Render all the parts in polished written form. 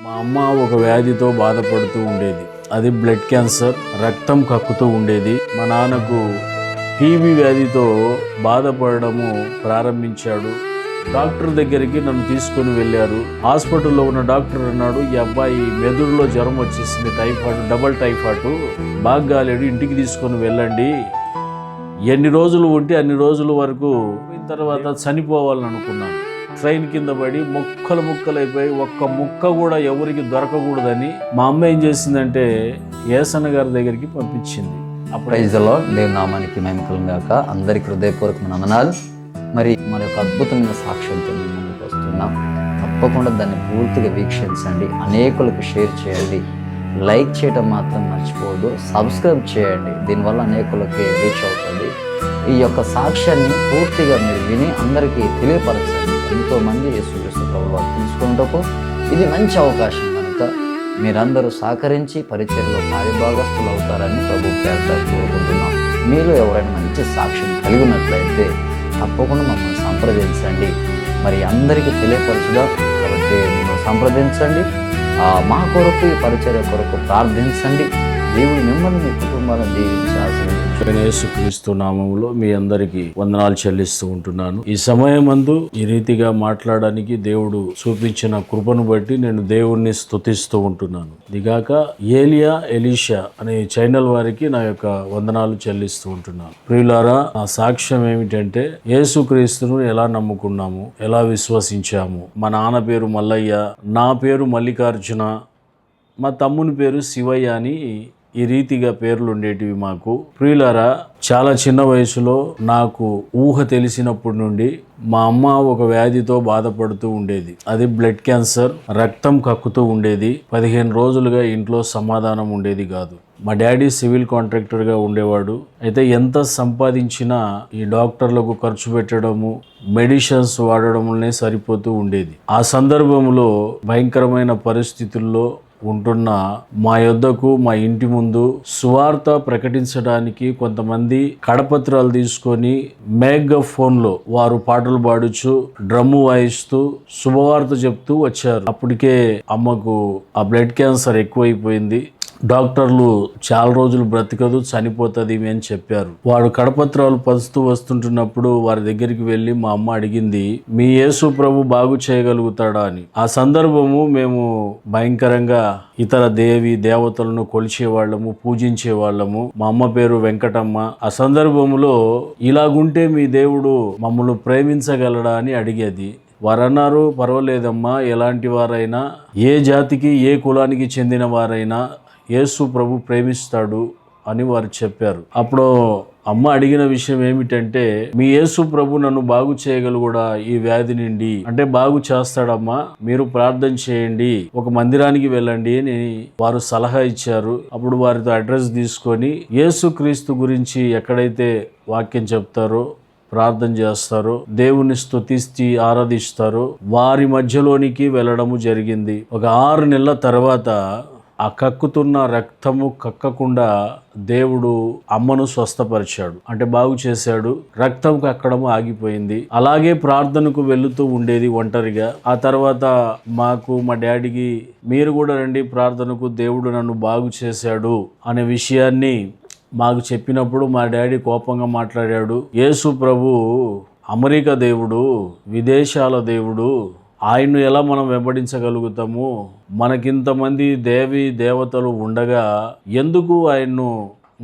మా అమ్మ ఒక వ్యాధితో బాధపడుతూ ఉండేది. అది బ్లడ్ క్యాన్సర్, రక్తం కక్కుతూ ఉండేది. మా నాన్నకు టీబీ వ్యాధితో బాధపడము ప్రారంభించాడు. డాక్టర్ దగ్గరికి నన్ను తీసుకొని వెళ్ళారు. హాస్పిటల్లో ఉన్న డాక్టర్ అన్నాడు, ఈ అబ్బాయి మెదడులో జ్వరం వచ్చేసింది, టైఫాయిడ్, డబల్ టైఫాయిడ్, బాగా కాలేడు, ఇంటికి తీసుకొని వెళ్ళండి. ఎన్ని రోజులు ఉంటే అన్ని రోజుల వరకు తర్వాత చనిపోవాలని అనుకున్నాను. ట్రైన్ కింద పడి ముక్కలైపోయి ఒక్క ముక్క కూడా ఎవరికి దొరకకూడదని మా అమ్మ ఏం చేసిందంటే ఏసన్న గారి దగ్గరికి పంపించింది. ప్రైజ్లో దేవుని నామానికి మహిమ గాక. అందరికి హృదయపూర్వకమైన వందనాలు. మరి మన యొక్క అద్భుతమైన సాక్ష్యంతో మేము ముందుకు వస్తున్నాం. తప్పకుండా దాన్ని పూర్తిగా వీక్షించండి, అనేకులకు షేర్ చేయండి, లైక్ చేయడం మాత్రం మర్చిపోవద్దు, సబ్స్క్రైబ్ చేయండి. దీనివల్ల అనేకులకి రీచ్ అవుతుంది. ఈ యొక్క సాక్ష్యాన్ని పూర్తిగా మీరు విని అందరికీ తెలియపరచండి. ఎంతోమంది యేసుక్రీస్తు ప్రభువును తెలుసుకునేటప్పుడు ఇది మంచి అవకాశం కనుక మీరందరూ సహకరించి పరిచర్యలో కార్యభాగస్తులు అవుతారని ప్రభు పేరిట కోరుకుంటున్నాం. మీరు ఎవరైనా మంచి సాక్ష్యం కలిగి ఉన్నట్లయితే తప్పకుండా మమ్మల్ని సంప్రదించండి. మరి అందరికీ తెలియపరచుగా కాబట్టి మీరు సంప్రదించండి. మా కొరకు ఈ పరిచర్య కొరకు ప్రార్థించండి. దేవుడు మిమ్మల్ని మీ కుటుంబాలను దీవించాల్సింది. యేసుక్రీస్తు నామములో మీ అందరికీ వందనాలు చెల్లిస్తూ ఉంటున్నాను. ఈ సమయమందు ఈ రీతిగా మాట్లాడడానికి దేవుడు చూపించిన కృపను బట్టి నేను దేవుణ్ణి స్తుతిస్తూ ఉంటున్నాను. ఇదిగాక ఏలియా ఎలీషా అనే ఛానల్ వారికి నా యొక్క వందనాలు చెల్లిస్తూ ఉంటున్నాను. ప్రియులారా, నా సాక్ష్యం ఏమిటంటే యేసుక్రీస్తును ఎలా నమ్ముకున్నాము, ఎలా విశ్వసించాము. మా నాన్న పేరు మల్లయ్య, నా పేరు మల్లికార్జున, మా తమ్ముని పేరు శివయ్య అని ఈ రీతిగా పేర్లు ఉండేటివి మాకు. ప్రియులారా, చాలా చిన్న వయసులో నాకు ఊహ తెలిసినప్పటి నుండి మా అమ్మ ఒక వ్యాధితో బాధపడుతూ ఉండేది. అది బ్లడ్ క్యాన్సర్, రక్తం కక్కుతూ ఉండేది. 15 రోజులుగా ఇంట్లో సమాధానం ఉండేది కాదు. మా డాడీ సివిల్ కాంట్రాక్టర్గా ఉండేవాడు. అయితే ఎంత సంపాదించినా ఈ డాక్టర్లకు ఖర్చు పెట్టడము, మెడిసిన్స్ వాడడంలోనే సరిపోతూ ఉండేది. ఆ సందర్భంలో భయంకరమైన పరిస్థితుల్లో ఉంటున్న మా యొద్దకు, మా ఇంటి ముందు సువార్త ప్రకటించడానికి కొంతమంది కడపత్రాలు తీసుకొని మెగాఫోన్లో వారు పాటలు పాడుచు, డ్రమ్ము వాయిస్తూ శుభవార్త చెప్తూ వచ్చారు. అప్పటికే అమ్మకు ఆ బ్లడ్ క్యాన్సర్ ఎక్కువైపోయింది. డాక్టర్లు చాలా రోజులు బ్రతకదు, చనిపోతుంది అని చెప్పారు. వాడు కడపత్రాలు పరుస్తూ వస్తుంటున్నప్పుడు వారి దగ్గరికి వెళ్ళి మా అమ్మ అడిగింది, మీ యేసు ప్రభు బాగు చేయగలుగుతాడా అని. ఆ సందర్భము మేము భయంకరంగా ఇతర దేవతలను కొలిచేవాళ్ళము, పూజించేవాళ్ళము. మా అమ్మ పేరు వెంకటమ్మ. ఆ సందర్భంలో ఇలాగుంటే మీ దేవుడు మమ్మల్ని ప్రేమించగలడా అని అడిగేది. వారన్నారు, పర్వాలేదమ్మా, ఎలాంటి వారైనా, ఏ జాతికి ఏ కులానికి చెందిన వారైనా యేసు ప్రభు ప్రేమిస్తాడు అని వారు చెప్పారు. అప్పుడు అమ్మ అడిగిన విషయం ఏమిటంటే, మీ యేసు ప్రభు నన్ను బాగు చేయగలుగుడా ఈ వ్యాధి నుండి అంటే, బాగు చేస్తాడమ్మా, మీరు ప్రార్థన చేయండి, ఒక మందిరానికి వెళ్ళండి అని వారు సలహా ఇచ్చారు. అప్పుడు వారితో అడ్రస్ తీసుకొని యేసుక్రీస్తు గురించి ఎక్కడైతే వాక్యం చెప్తారో, ప్రార్థన చేస్తారో, దేవుని స్తుతిస్తూ ఆరాధిస్తారో వారి మధ్యలోనికి వెళ్ళడము జరిగింది. ఒక 6 నెలల తర్వాత ఆ కక్కుతున్న రక్తము కక్కకుండా దేవుడు అమ్మను స్వస్థపరిచాడు, అంటే బాగు చేశాడు. రక్తం కక్కడము ఆగిపోయింది. అలాగే ప్రార్థనకు వెళుతూ ఉండేది ఒంటరిగా. ఆ తర్వాత మాకు, మా డాడీకి, మీరు కూడా రండి ప్రార్థనకు, దేవుడు నన్ను బాగు చేశాడు అనే విషయాన్ని మాకు చెప్పినప్పుడు మా డాడీ కోపంగా మాట్లాడాడు. యేసు ప్రభు అమెరికా దేవుడు, విదేశాల దేవుడు, ఆయన్ను ఎలా మనం వెంబడించగలుగుతాము? మనకింతమంది దేవతలు ఉండగా ఎందుకు ఆయన్ను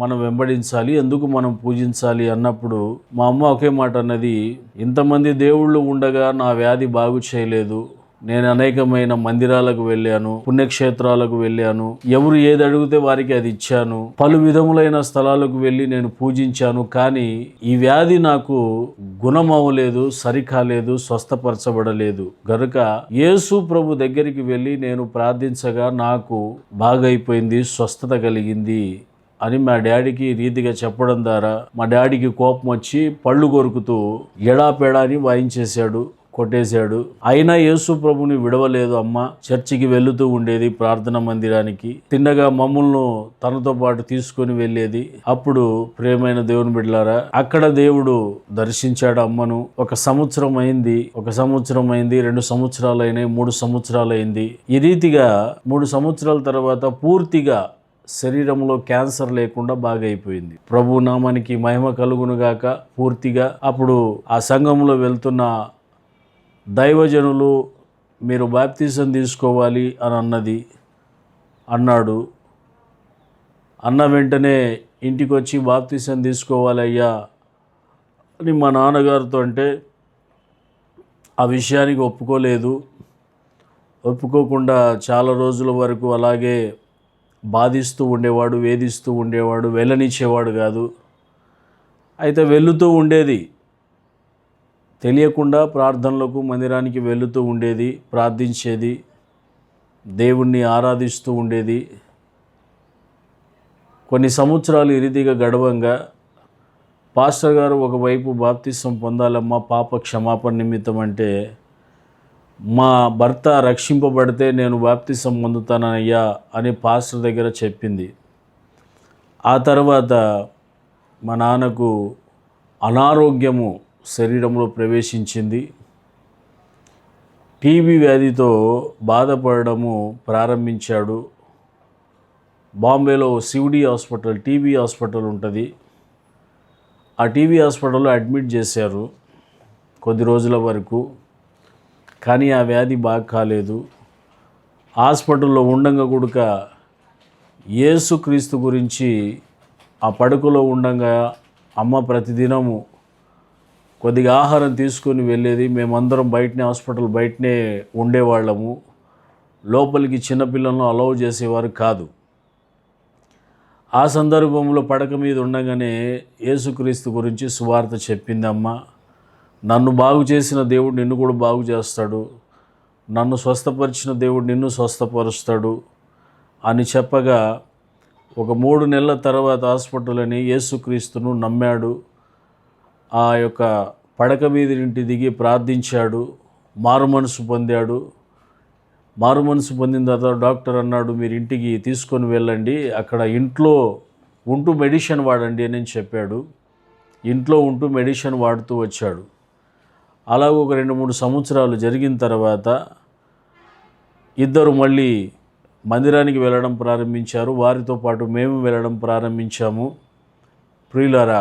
మనం వెంబడించాలి, ఎందుకు మనం పూజించాలి అన్నప్పుడు మా అమ్మ ఒకే మాట అన్నది, ఇంతమంది దేవుళ్ళు ఉండగా నా వ్యాధి బాగు చేయలేదు. నేను అనేకమైన మందిరాలకు వెళ్ళాను, పుణ్యక్షేత్రాలకు వెళ్ళాను, ఎవరు ఏది అడిగితే వారికి అది ఇచ్చాను, పలు విధములైన స్థలాలకు వెళ్ళి నేను పూజించాను, కానీ ఈ వ్యాధి నాకు గుణమవ్వలేదు, సరికాలేదు, స్వస్థపరచబడలేదు. గనుక యేసు ప్రభు దగ్గరికి వెళ్ళి నేను ప్రార్థించగా నాకు బాగైపోయింది, స్వస్థత కలిగింది అని మా డాడీకి రీతిగా చెప్పడం ద్వారా మా డాడీకి కోపం వచ్చి పళ్ళు కొరుకుతూ ఎడాపెడా అని వాయించేశాడు. కొట్టేశాడు. అయినా యేసు ప్రభుని విడవలేదు అమ్మ. చర్చికి వెళుతూ ఉండేది, ప్రార్థన మందిరానికి. తిన్నగా మమ్మల్ని తనతో పాటు తీసుకొని వెళ్ళేది. అప్పుడు ప్రియమైన దేవుని బిడ్డలారా, అక్కడ దేవుడు దర్శించాడు అమ్మను. 1 సంవత్సరం అయింది, 2 సంవత్సరాలు అయినాయి, 3 సంవత్సరాలు అయింది. ఈ రీతిగా 3 సంవత్సరాల తర్వాత పూర్తిగా శరీరంలో క్యాన్సర్ లేకుండా బాగైపోయింది. ప్రభు నామానికి మహిమ కలుగునుగాక. పూర్తిగా అప్పుడు ఆ సంఘంలో వెళ్తున్న దైవజనులు, మీరు బాప్తిజం తీసుకోవాలి అని అన్నాడు. అన్న వెంటనే ఇంటికి వచ్చి బాప్తిజం తీసుకోవాలి అయ్యా అని మా నాన్నగారితో అంటే ఆ విషయానికి ఒప్పుకోలేదు. ఒప్పుకోకుండా చాలా రోజుల వరకు అలాగే బాధిస్తూ ఉండేవాడు, వేధిస్తూ ఉండేవాడు, వెళ్ళనిచ్చేవాడు కాదు. అయితే వెళుతూ ఉండేది, తెలియకుండా ప్రార్థనలకు మందిరానికి వెళుతూ ఉండేది, ప్రార్థించేది, దేవుణ్ణి ఆరాధిస్తూ ఉండేది. కొన్ని సంవత్సరాలు ఈ రీతిగా గడవంగా పాస్టర్ గారు ఒకవైపు బాప్తిసం పొందాలమ్మా పాప క్షమాపణ నిమిత్తం అంటే, మా భర్త రక్షింపబడితే నేను బాప్తిసం పొందుతానయ్యా అని పాస్టర్ దగ్గర చెప్పింది. ఆ తర్వాత మా నాన్నకు అనారోగ్యము శరీరంలో ప్రవేశించింది. టీబీ వ్యాధితో బాధపడము ప్రారంభించాడు. బాంబేలో సివిడి హాస్పిటల్, టీబీ హాస్పిటల్ ఉంటుంది. ఆ టీబీ హాస్పిటల్లో అడ్మిట్ చేశారు కొద్ది రోజుల వరకు. కానీ ఆ వ్యాధి బాగా కాలేదు. హాస్పిటల్లో ఉండంగా కూడా యేసుక్రీస్తు గురించి ఆ పడుకలో ఉండంగా అమ్మ ప్రతిదినము కొద్దిగా ఆహారం తీసుకొని వెళ్ళేది. మేమందరం హాస్పిటల్ బయటనే ఉండేవాళ్ళము. లోపలికి చిన్నపిల్లలను అలౌ చేసేవారు కాదు. ఆ సందర్భంలో పడక మీద ఉండగానే యేసుక్రీస్తు గురించి సువార్త చెప్పిందమ్మ. నన్ను బాగు చేసిన దేవుడు నిన్ను కూడా బాగు చేస్తాడు, నన్ను స్వస్థపరిచిన దేవుడు నిన్ను స్వస్థపరుస్తాడు అని చెప్పగా ఒక 3 నెలల తర్వాత హాస్పిటల్ని యేసుక్రీస్తును నమ్మాడు. ఆ యొక్క పడక మీద ఇంటి దిగి ప్రార్థించాడు, మారు మనసు పొందాడు. మారు మనసు పొందిన తర్వాత డాక్టర్ అన్నాడు, మీరు ఇంటికి తీసుకొని వెళ్ళండి, అక్కడ ఇంట్లో ఉంటూ మెడిసిన్ వాడండి అని చెప్పాడు. ఇంట్లో ఉంటూ మెడిసిన్ వాడుతూ వచ్చాడు. అలాగ ఒక 2-3 సంవత్సరాలు జరిగిన తర్వాత ఇద్దరు మళ్ళీ మందిరానికి వెళ్ళడం ప్రారంభించారు. వారితో పాటు మేము వెళ్ళడం ప్రారంభించాము. ప్రియులారా,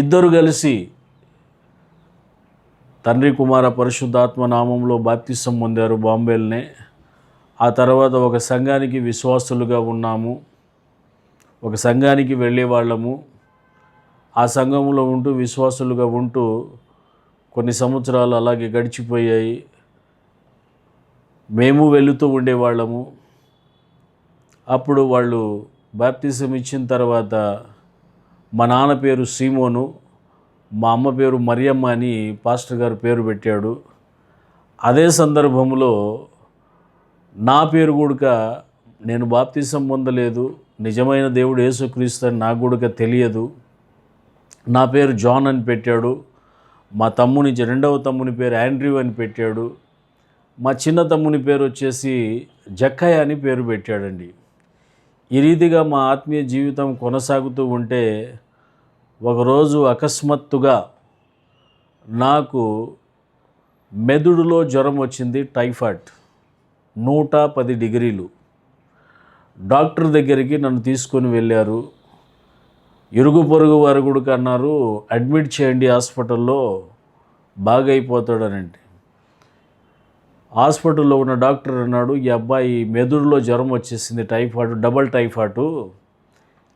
ఇద్దరు కలిసి తండ్రి కుమార పరిశుద్ధాత్మ నామంలో బాప్తిసం పొందారు బాంబేలోనే. ఆ తర్వాత ఒక సంఘానికి విశ్వాసులుగా ఉన్నాము, ఒక సంఘానికి వెళ్ళేవాళ్ళము. ఆ సంఘంలో ఉంటూ విశ్వాసులుగా ఉంటూ కొన్ని సంవత్సరాలు అలాగే గడిచిపోయాయి. మేము వెళుతూ ఉండేవాళ్ళము. అప్పుడు వాళ్ళు బాప్తిజం ఇచ్చిన తర్వాత మా నాన్న పేరు సీమోను, మా అమ్మ పేరు మరియమ్మ అని పాస్టర్ గారు పేరు పెట్టాడు. అదే సందర్భంలో నా పేరు కూడా నేను బాప్తిజం పొందలేదు, నిజమైన దేవుడు యేసుక్రీస్తు అని నాకు కూడా తెలియదు. నా పేరు జాన్ అని పెట్టాడు. మా తమ్ముని రెండవ తమ్ముని పేరు ఆండ్రూ అని పెట్టాడు. మా చిన్న తమ్ముని పేరు వచ్చేసి జక్కయ్య అని పేరు పెట్టాడండి. ఈ రీతిగా మా ఆత్మీయ జీవితం కొనసాగుతూ ఉంటే ఒకరోజు అకస్మాత్తుగా నాకు మెదడులో జ్వరం వచ్చింది, టైఫాయిడ్ 110 డిగ్రీలు. డాక్టర్ దగ్గరికి నన్ను తీసుకొని వెళ్ళారు. ఇరుగు పొరుగు వారు కూడా అన్నారు, అడ్మిట్ చేయండి హాస్పిటల్లో, బాగైపోతాడనండి. హాస్పిటల్లో ఉన్న డాక్టర్ అన్నాడు, ఈ అబ్బాయి మెదడులో జ్వరం వచ్చేసింది, టైఫాయిడ్, డబల్ టైఫాయిడ్,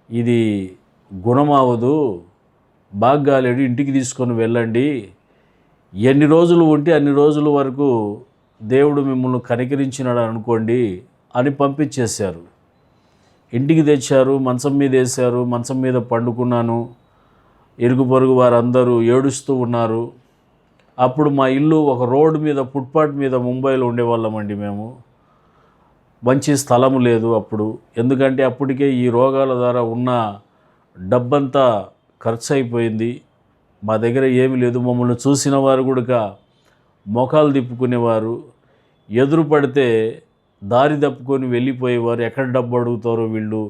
ఇది గుణమవ్వదు, బాగాలేడు, ఇంటికి తీసుకొని వెళ్ళండి, ఎన్ని రోజులు ఉంటే అన్ని రోజుల వరకు దేవుడు మిమ్మల్ని కనికరించినాడు అనుకోండి అని పంపించేశారు. ఇంటికి తెచ్చారు, మంచం మీద వేశారు, మంచం మీద పండుకున్నాను. ఇరుగు పొరుగు వారందరూ ఏడుస్తూ ఉన్నారు. అప్పుడు మా ఇల్లు ఒక రోడ్డు మీద, ఫుట్పాత్ మీద ముంబైలో ఉండేవాళ్ళమండి మేము. మంచి స్థలం లేదు అప్పుడు, ఎందుకంటే అప్పటికే ఈ రోగాల ద్వారా ఉన్న డబ్బంతా ఖర్చు అయిపోయింది. మా దగ్గర ఏమీ లేదు. మమ్మల్ని చూసిన వారు కూడా మొఖాలు తిప్పుకునేవారు, ఎదురు పడితే దారి తప్పుకొని వెళ్ళిపోయేవారు. ఎక్కడ డబ్బు అడుగుతారో వీళ్ళు,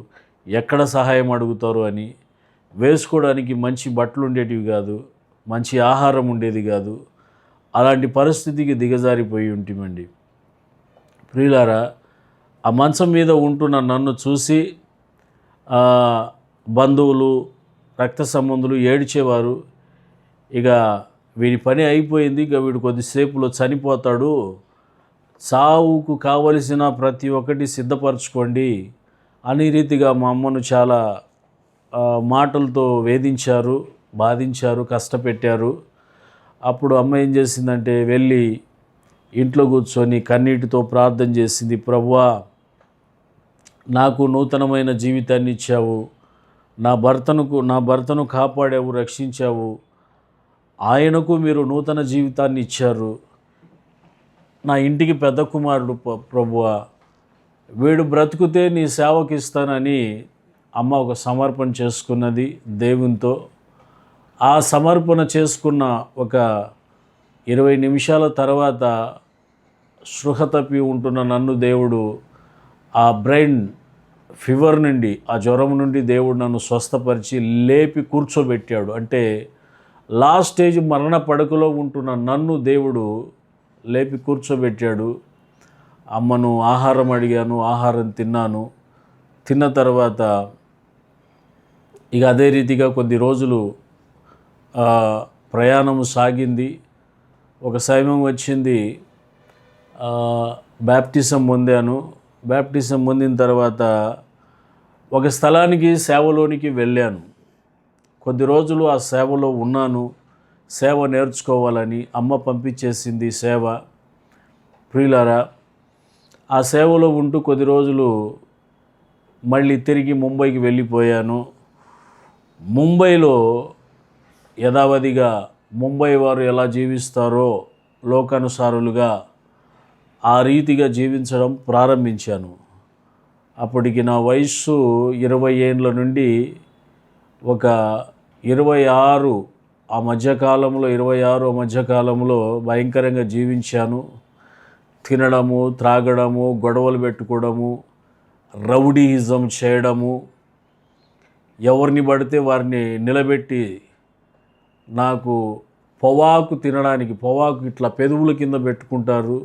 ఎక్కడ సహాయం అడుగుతారో అని. వేసుకోవడానికి మంచి బట్టలు ఉండేటివి కాదు, మంచి ఆహారం ఉండేది కాదు. అలాంటి పరిస్థితికి దిగజారిపోయి ఉంటామండి. ప్రియులారా, ఆ మంచం మీద ఉంటున్న నన్ను చూసి బంధువులు, రక్త సంబంధులు ఏడ్చేవారు. ఇక వీడి పని అయిపోయింది, ఇక వీడు కొద్దిసేపులో చనిపోతాడు, చావుకు కావలసిన ప్రతి ఒక్కటి సిద్ధపరచుకోండి అనే రీతిగా మా అమ్మను చాలా మాటలతో వేధించారు, బాధించారు, కష్టపెట్టారు. అప్పుడు అమ్మ ఏం చేసిందంటే వెళ్ళి ఇంట్లో కూర్చొని కన్నీటితో ప్రార్థన చేసింది. ప్రభువా, నాకు నూతనమైన జీవితాన్ని ఇచ్చావు, నా భర్తను కాపాడావు, రక్షించావు, ఆయనకు మీరు నూతన జీవితాన్ని ఇచ్చారు. నా ఇంటికి పెద్ద కుమారుడు ప్రభువా, వీడు బ్రతుకుతే నీ సేవకి ఇస్తానని అమ్మ ఒక సమర్పణ చేసుకున్నది దేవునితో. ఆ సమర్పణ చేసుకున్న ఒక 20 నిమిషాల తర్వాత స్పృహ తప్పి ఉంటున్న నన్ను దేవుడు ఆ బ్రెయిన్ ఫీవర్ నుండి, ఆ జ్వరం నుండి దేవుడు నన్ను స్వస్థపరిచి లేపి కూర్చోబెట్టాడు. అంటే లాస్ట్ స్టేజ్ మరణ పడకలో ఉంటున్న నన్ను దేవుడు లేపి కూర్చోబెట్టాడు. అమ్మను ఆహారం అడిగాను, ఆహారం తిన్నాను. తిన్న తర్వాత ఇక అదే రీతిగా కొద్ది రోజులు ప్రయాణము సాగింది. ఒక సమయం వచ్చింది, బ్యాప్టిజం పొందాను. బ్యాప్టిజం పొందిన తర్వాత ఒక స్థలానికి సేవలోనికి వెళ్ళాను. కొద్ది రోజులు ఆ సేవలో ఉన్నాను. సేవ నేర్చుకోవాలని అమ్మ పంపించేసింది సేవ. ప్రియులారా, ఆ సేవలో ఉంటూ కొద్ది రోజులు మళ్ళీ తిరిగి ముంబైకి వెళ్ళిపోయాను. ముంబైలో యథావధిగా ముంబై వారు ఎలా జీవిస్తారో లోకానుసారులుగా ఆ రీతిగా జీవించడం ప్రారంభించాను. అప్పటికి నా వయస్సు 20 ఏండ్ల నుండి ఒక 26 ఆ మధ్యకాలంలో భయంకరంగా జీవించాను. తినడము, త్రాగడము, గొడవలు పెట్టుకోవడము, రౌడీయిజం చేయడము, ఎవరిని పడితే వారిని నిలబెట్టి నాకు పొవాకు తినడానికి, పొవాకు ఇట్లా పెదవుల కింద పెట్టుకుంటారు,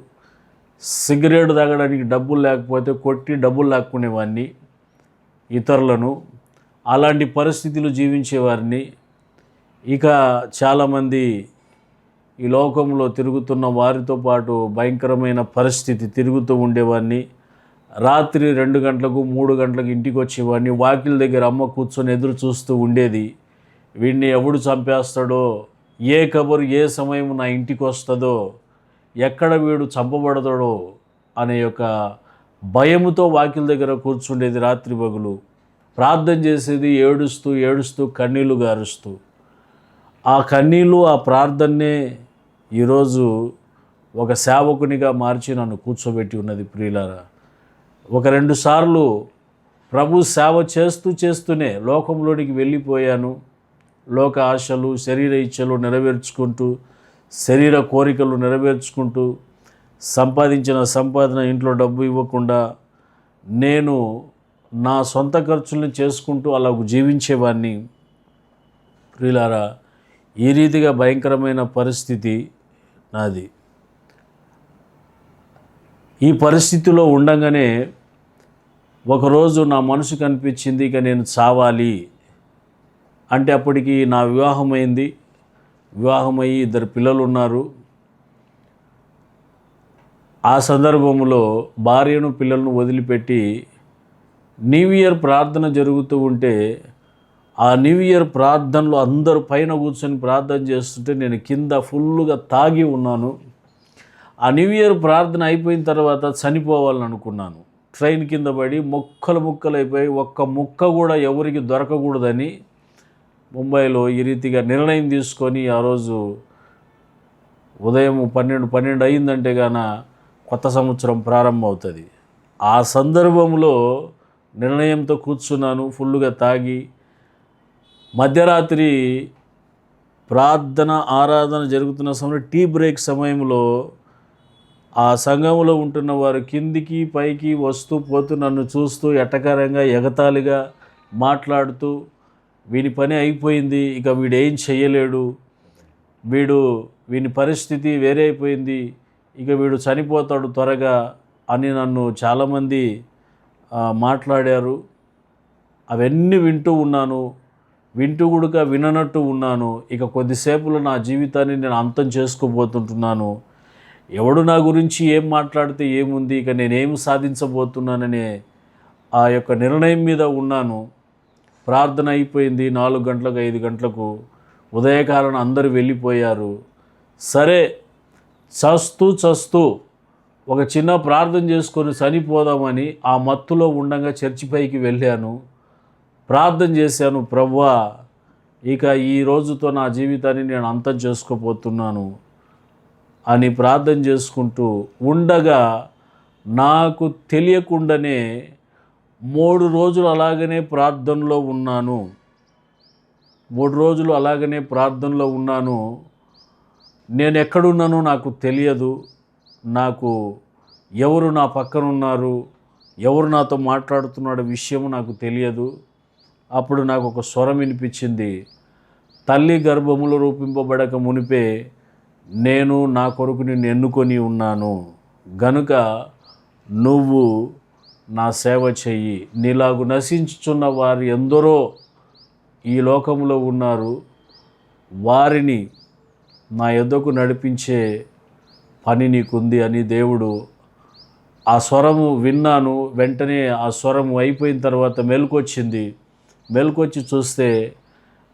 సిగరెట్ తాగడానికి డబ్బులు లేకపోతే కొట్టి డబ్బులు లాక్కునేవాడిని ఇతరులను. అలాంటి పరిస్థితులు జీవించేవారిని. ఇక చాలామంది ఈ లోకంలో తిరుగుతున్న వారితో పాటు భయంకరమైన పరిస్థితి తిరుగుతూ ఉండేవాడిని. రాత్రి 2 గంటలకు 3 గంటలకు ఇంటికి వచ్చేవాడిని. వాకిల దగ్గర అమ్మ కూర్చొని ఎదురు చూస్తూ ఉండేది. వీడిని ఎవడు చంపేస్తాడో, ఏ కబరు ఏ సమయం నా ఇంటికి వస్తుందో, ఎక్కడ వీడు చంపబడతాడో అనే యొక్క భయముతో వాకిల దగ్గర కూర్చుండేది. రాత్రి పగులు ప్రార్థన చేసేది, ఏడుస్తూ కన్నీళ్లు గారుస్తూ. ఆ కన్నీళ్ళు, ఆ ప్రార్థనే ఈరోజు ఒక సేవకునిగా మార్చి నన్ను కూర్చోబెట్టి ఉన్నది. ప్రియులారా, 1-2 సార్లు ప్రభు సేవ చేస్తూనే లోకంలోనికి వెళ్ళిపోయాను. లోక ఆశలు, శరీర ఇచ్చలు నెరవేర్చుకుంటూ, శరీర కోరికలు నెరవేర్చుకుంటూ, సంపాదించిన సంపాదన ఇంట్లో డబ్బు ఇవ్వకుండా నేను నా సొంత ఖర్చులను చేసుకుంటూ అలా జీవించేవాడిని. ప్రియులారా, ఈ రీతిగా భయంకరమైన పరిస్థితి నాది. ఈ పరిస్థితిలో ఉండగానే ఒకరోజు నా మనసు కనిపించింది, ఇక నేను చావాలి అంటే. అప్పటికి నా వివాహమైంది. వివాహమయ్యి 2 పిల్లలు ఉన్నారు. ఆ సందర్భంలో భార్యను పిల్లలను వదిలిపెట్టి న్యూ ఇయర్ ప్రార్థన జరుగుతూ ఉంటే, ఆ న్యూ ఇయర్ ప్రార్థనలో అందరూ పైన కూర్చొని ప్రార్థన చేస్తుంటే నేను కింద ఫుల్గా తాగి ఉన్నాను. ఆ న్యూ ఇయర్ ప్రార్థన అయిపోయిన తర్వాత చనిపోవాలని అనుకున్నాను. ట్రైన్ కింద పడి ముక్కలైపోయి ఒక్క ముక్క కూడా ఎవరికి దొరకకూడదని ముంబైలో ఈ రీతిగా నిర్ణయం తీసుకొని, ఆ రోజు ఉదయం 12 అయిందంటే గాన కొత్త సంవత్సరం ప్రారంభం అవుతుంది. ఆ సందర్భంలో నిర్ణయంతో కూర్చున్నాను, ఫుల్గా తాగి. మధ్యరాత్రి ప్రార్థన ఆరాధన జరుగుతున్న సమయంలో టీ బ్రేక్ సమయంలో ఆ సంఘంలో ఉంటున్న వారు కిందికి పైకి వస్తూ పోతూ నన్ను చూస్తూ ఎటకారంగా ఎగతాళిగా మాట్లాడుతూ వీని పని అయిపోయింది, ఇక వీడు ఏం చెయ్యలేడు, వీని పరిస్థితి వేరే అయిపోయింది, ఇక వీడు చనిపోతాడు త్వరగా అని నన్ను చాలామంది మాట్లాడారు. అవన్నీ వింటూ ఉన్నాను, వింటూ కూడా విననట్టు ఉన్నాను. ఇక కొద్దిసేపులో నా జీవితాన్ని నేను అంతం చేసుకోబోతుంటున్నాను. ఎవడు నా గురించి ఏం మాట్లాడితే ఏముంది, ఇక నేనేం సాధించబోతున్నాననే ఆ యొక్క నిర్ణయం మీద ఉన్నాను. ప్రార్థన అయిపోయింది 4 గంటలకు 5 గంటలకు, ఉదయకాలం అందరూ వెళ్ళిపోయారు. సరే చస్తూ ఒక చిన్న ప్రార్థన చేసుకొని చనిపోదామని ఆ మత్తులో ఉండగా చర్చి పైకి వెళ్ళాను. ప్రార్థన చేశాను, ప్రభువా ఇక ఈ రోజుతో నా జీవితాన్ని నేను అంతం చేసుకోబోతున్నాను అని ప్రార్థన చేసుకుంటూ ఉండగా నాకు తెలియకుండానే 3 రోజులు అలాగనే ప్రార్థనలో ఉన్నాను. 3 రోజులు అలాగనే ప్రార్థనలో ఉన్నాను. నేను ఎక్కడున్నానో నాకు తెలియదు. నాకు ఎవరు నా పక్కన ఉన్నారు, ఎవరు నాతో మాట్లాడుతున్నాడో విషయం నాకు తెలియదు. అప్పుడు నాకు ఒక స్వరం వినిపించింది, తల్లి గర్భములో రూపింపబడక మునిపే నేను నా కొరకు నిన్ను ఎన్నుకొని ఉన్నాను, గనుక నువ్వు నా సేవ చెయ్యి. నీలాగు నశించుచున్న వారు ఎందరో ఈ లోకంలో ఉన్నారు, వారిని నా యొద్దకు నడిపించే పని నీకుంది అని దేవుడు. ఆ స్వరము విన్నాను. వెంటనే ఆ స్వరము అయిపోయిన తర్వాత మెలకొచ్చింది. మెలకొచ్చి చూస్తే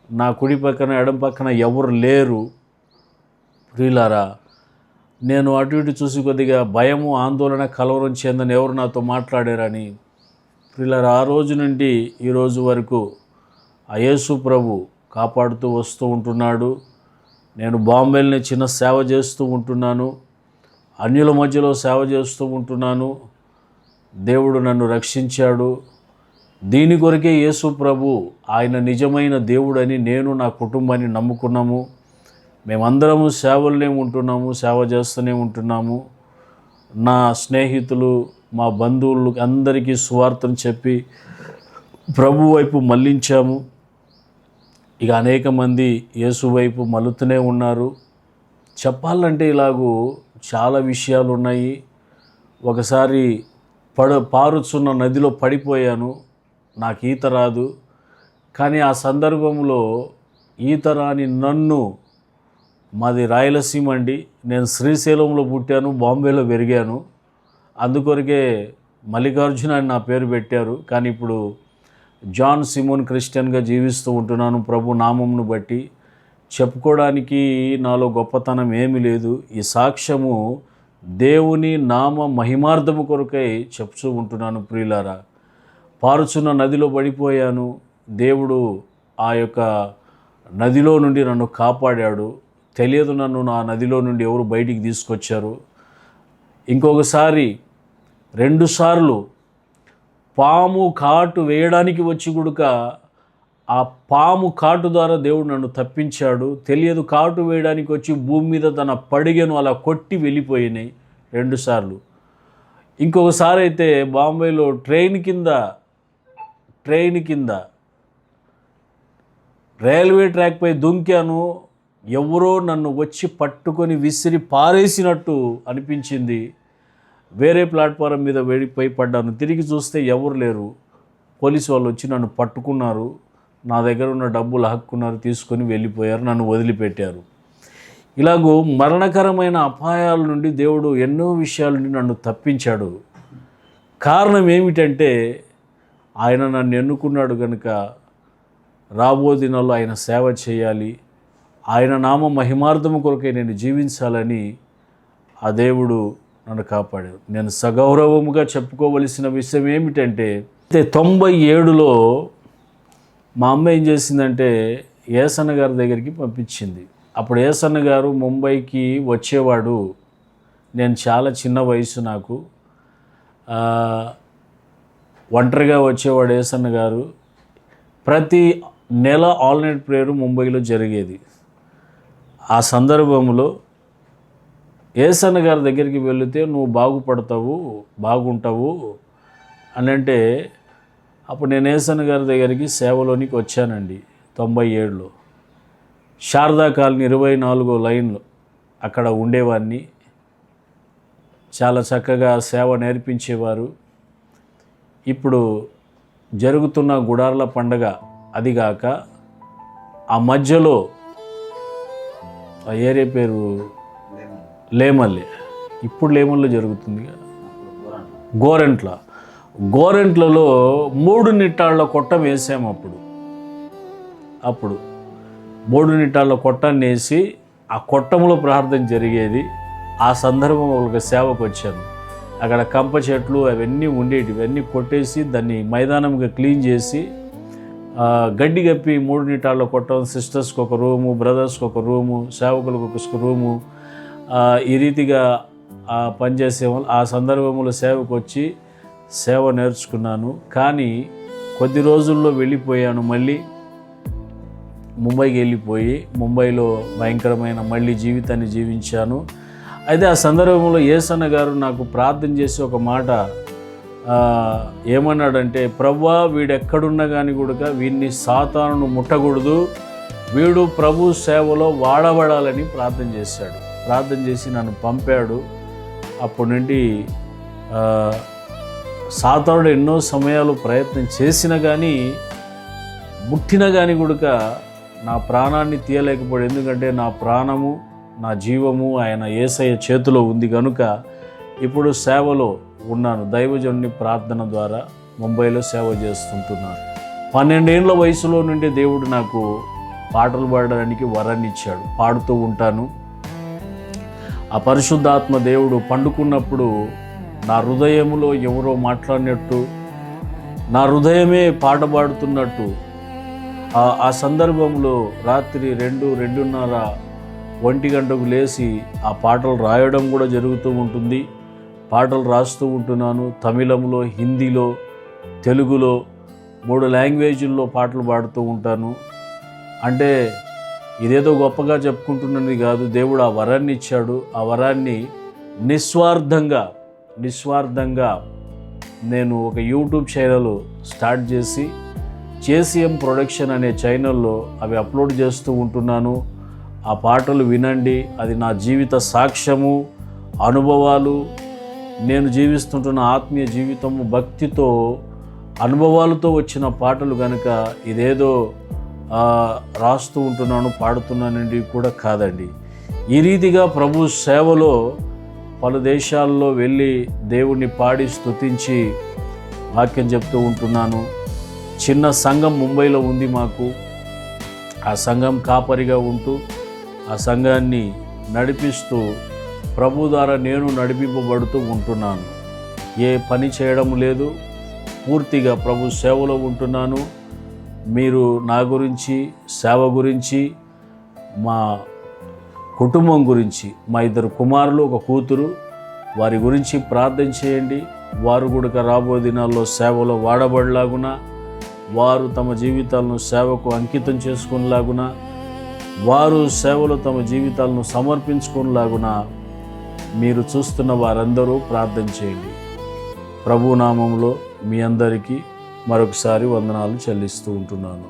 నా కుడి పక్కన ఎడం పక్కన ఎవరు లేరు. ప్రియులారా, నేను అటు ఇటు చూసి కొద్దిగా భయము, ఆందోళన, కలవరం చెందని ఎవరు నాతో మాట్లాడారని. ప్రియులారా, ఆ రోజు నుండి ఈ రోజు వరకు ఆ యేసు ప్రభు కాపాడుతూ వస్తూ ఉంటున్నాడు. నేను బాంబేలోనే చిన్న సేవ చేస్తూ ఉంటున్నాను, అన్యుల మధ్యలో సేవ చేస్తూ ఉంటున్నాను. దేవుడు నన్ను రక్షించాడు. దీని కొరకే యేసు ప్రభు ఆయన నిజమైన దేవుడని నేను నా కుటుంబాన్ని నమ్ముకున్నాము. మేమందరము సేవలనే ఉంటున్నాము, సేవ చేస్తూనే ఉంటున్నాము. నా స్నేహితులు, మా బంధువులు అందరికీ సువార్తను చెప్పి ప్రభు వైపు మళ్ళించాము. ఇక అనేక మంది యేసు వైపు మలుతూనే ఉన్నారు. చెప్పాలంటే ఇలాగూ చాలా విషయాలు ఉన్నాయి. ఒకసారి పారుచున్న నదిలో పడిపోయాను. నాకు ఈత రాదు. కానీ ఆ సందర్భంలో ఈత రాని నన్ను, మాది రాయలసీమ అండి, నేను శ్రీశైలంలో పుట్టాను, బాంబేలో పెరిగాను. అందుకొరకే మల్లికార్జున అని నా పేరు పెట్టారు. కానీ ఇప్పుడు జాన్ సిమోన్ క్రిస్టియన్గా జీవిస్తూ ఉంటున్నాను ప్రభు నామంను బట్టి. చెప్పుకోవడానికి నాలో గొప్పతనం ఏమీ లేదు. ఈ సాక్ష్యము దేవుని నామ మహిమార్థము కొరకై చెప్తూ ఉంటున్నాను. ప్రియులారా, పారుచున్న నదిలో పడిపోయాను. దేవుడు ఆ యొక్క నదిలో నుండి నన్ను కాపాడాడు. తెలియదు నన్ను నా నదిలో నుండి ఎవరు బయటికి తీసుకొచ్చారు. ఇంకొకసారి 2 సార్లు పాము కాటు వేయడానికి వచ్చి గుడుక ఆ పాము కాటు ద్వారా దేవుడు నన్ను తప్పించాడు. తెలియదు, కాటు వేయడానికి వచ్చి భూమి మీద తన పడిగను అలా కొట్టి వెళ్ళిపోయినాయి 2 సార్లు. ఇంకొకసారి అయితే బాంబేలో ట్రైన్ కింద రైల్వే ట్రాక్పై దుంకాను. ఎవరో నన్ను వచ్చి పట్టుకొని విసిరి పారేసినట్టు అనిపించింది. వేరే ప్లాట్ఫారం మీద వెళ్ళిపోయి పడ్డాను. తిరిగి చూస్తే ఎవరు లేరు. పోలీసు వాళ్ళు వచ్చి నన్ను పట్టుకున్నారు. నా దగ్గర ఉన్న డబ్బులు హక్కున్నారు, తీసుకొని వెళ్ళిపోయారు, నన్ను వదిలిపెట్టారు. ఇలాగూ మరణకరమైన అపాయాల నుండి దేవుడు ఎన్నో విషయాల నుండి నన్ను తప్పించాడు. కారణం ఏమిటంటే ఆయన నన్ను ఎన్నుకున్నాడు కనుక రాబో దినాల్లో ఆయన సేవ చేయాలి, ఆయన నామ మహిమార్థము కొరకే నేను జీవించాలని ఆ దేవుడు నన్ను కాపాడాడు. నేను సగౌరవముగా చెప్పుకోవలసిన విషయం ఏమిటంటే 97లో మా అమ్మ ఏం చేసిందంటే ఏసన్న గారి దగ్గరికి పంపించింది. అప్పుడు ఏసన్న గారు ముంబైకి వచ్చేవాడు. నేను చాలా చిన్న వయసు నాకు. ఒంటరిగా వచ్చేవాడు ఏసన్న గారు. ప్రతి నెల ఆల్ నైట్ ప్రేయర్ ముంబైలో జరిగేది. ఆ సందర్భంలో యేసన్న గారి దగ్గరికి వెళితే నువ్వు బాగుపడతావు, బాగుంటావు అని అంటే, అప్పుడు నేను యేసన్న గారి దగ్గరికి సేవలోనికి వచ్చానండి 97లో. శారదా కాలనీ 24 లైన్లు అక్కడ ఉండేవాడిని. చాలా చక్కగా సేవ నేర్పించేవారు. ఇప్పుడు జరుగుతున్న గుడార్ల పండగ, అదిగాక ఆ మధ్యలో ఆ ఏరియా పేరు లేమల్లి, ఇప్పుడు లేమల్లో జరుగుతుంది గోరెంట్లలో 3 నిట్టాళ్ళ కొట్టం వేసాము. అప్పుడు 3 నిట్టాళ్ళ కొట్టాన్ని వేసి ఆ కొట్టంలో ప్రార్థన జరిగేది. ఆ సందర్భంలో ఒక సేవకు వచ్చాను. అక్కడ కంప చెట్లు అవన్నీ ఉండేవి, ఇవన్నీ కొట్టేసి దాన్ని మైదానంగా క్లీన్ చేసి గడ్డి కప్పి 3 నిట్టాళ్ళ కొట్టం, సిస్టర్స్కి ఒక రూము, బ్రదర్స్కి ఒక రూము, సేవకులకు ఒక రూము, ఈ రీతిగా పనిచేసేవాళ్ళు. ఆ సందర్భంలో సేవకు వచ్చి సేవ నేర్చుకున్నాను. కానీ కొద్ది రోజుల్లో వెళ్ళిపోయాను. మళ్ళీ ముంబైకి వెళ్ళిపోయి ముంబైలో భయంకరమైన మళ్ళీ జీవితాన్ని జీవించాను. అయితే ఆ సందర్భంలో యేసన్న గారు నాకు ప్రార్థన చేసి ఒక మాట ఏమన్నాడంటే, ప్రభువా వీడెక్కడున్నా కానీ కూడా వీడిని సాతానును ముట్టకూడదు, వీడు ప్రభు సేవలో వాడబడాలని ప్రార్థన చేశాడు. ప్రార్థన చేసి నన్ను పంపాడు. అప్పటి నుండి సాతానుడు ఎన్నో సమయాలు ప్రయత్నం చేసినా కానీ, ముట్టినా కానీ కూడా నా ప్రాణాన్ని తీయలేకపోయాడు. ఎందుకంటే నా ప్రాణము, నా జీవము ఆయన యేసయ్య చేతిలో ఉంది కనుక ఇప్పుడు సేవలో ఉన్నాను. దైవజనుని ప్రార్థన ద్వారా ముంబైలో సేవ చేస్తుంటున్నాను. 12 ఏళ్ల వయసులో నుండి దేవుడు నాకు పాటలు పాడడానికి వరాన్ని ఇచ్చాడు. పాడుతూ ఉంటాను. ఆ పరిశుద్ధాత్మ దేవుడు పండుకున్నప్పుడు నా హృదయంలో ఎవరో మాట్లాడినట్టు, నా హృదయమే పాట పాడుతున్నట్టు, ఆ సందర్భంలో రాత్రి 2:30 1 గంటకు లేచి ఆ పాటలు రాయడం కూడా జరుగుతూ ఉంటుంది. పాటలు రాస్తూ ఉంటున్నాను. తమిళంలో, హిందీలో, తెలుగులో 3 లాంగ్వేజ్ల్లో పాటలు పాడుతూ ఉంటాను. అంటే ఇదేదో గొప్పగా చెప్పుకుంటున్నది కాదు. దేవుడు ఆ వరాన్ని ఇచ్చాడు. ఆ వరాన్ని నిస్వార్థంగా నేను ఒక యూట్యూబ్ ఛానల్ స్టార్ట్ చేసి JCM ప్రొడక్షన్ అనే ఛానల్లో అవి అప్లోడ్ చేస్తూ ఉంటున్నాను. ఆ పాటలు వినండి. అది నా జీవిత సాక్ష్యము, అనుభవాలు, నేను జీవిస్తుంటున్న ఆత్మీయ జీవితము, భక్తితో, అనుభవాలతో వచ్చిన పాటలు కనుక ఇదేదో రాస్తూ ఉంటున్నాను, పాడుతున్నానండి కూడా కాదండి. ఈ రీతిగా ప్రభు సేవలో పలు దేశాల్లో వెళ్ళి దేవుణ్ణి పాడి స్తుతించి వాక్యం చెప్తూ ఉంటున్నాను. చిన్న సంఘం ముంబైలో ఉంది మాకు. ఆ సంఘం కాపరిగా ఉంటూ ఆ సంఘాన్ని నడిపిస్తూ ప్రభు ద్వారా నేను నడిపింపబడుతూ ఉంటున్నాను. ఏ పని చేయడం లేదు, పూర్తిగా ప్రభు సేవలో ఉంటున్నాను. మీరు నా గురించి, సేవ గురించి, మా కుటుంబం గురించి, మా 2 కుమారులు, 1 కూతురు, వారి గురించి ప్రార్థన చేయండి. వారు కూడా రాబోయే దినాల్లో సేవలో వాడబడలాగున, వారు తమ జీవితాలను సేవకు అంకితం చేసుకునేలాగున, వారు సేవలో తమ జీవితాలను సమర్పించుకునేలాగున మీరు చూస్తున్న వారందరూ ప్రార్థన చేయండి. ప్రభు నామములో మీ అందరికీ మరొకసారి వందనాలు చెల్లిస్తూ ఉంటున్నాను.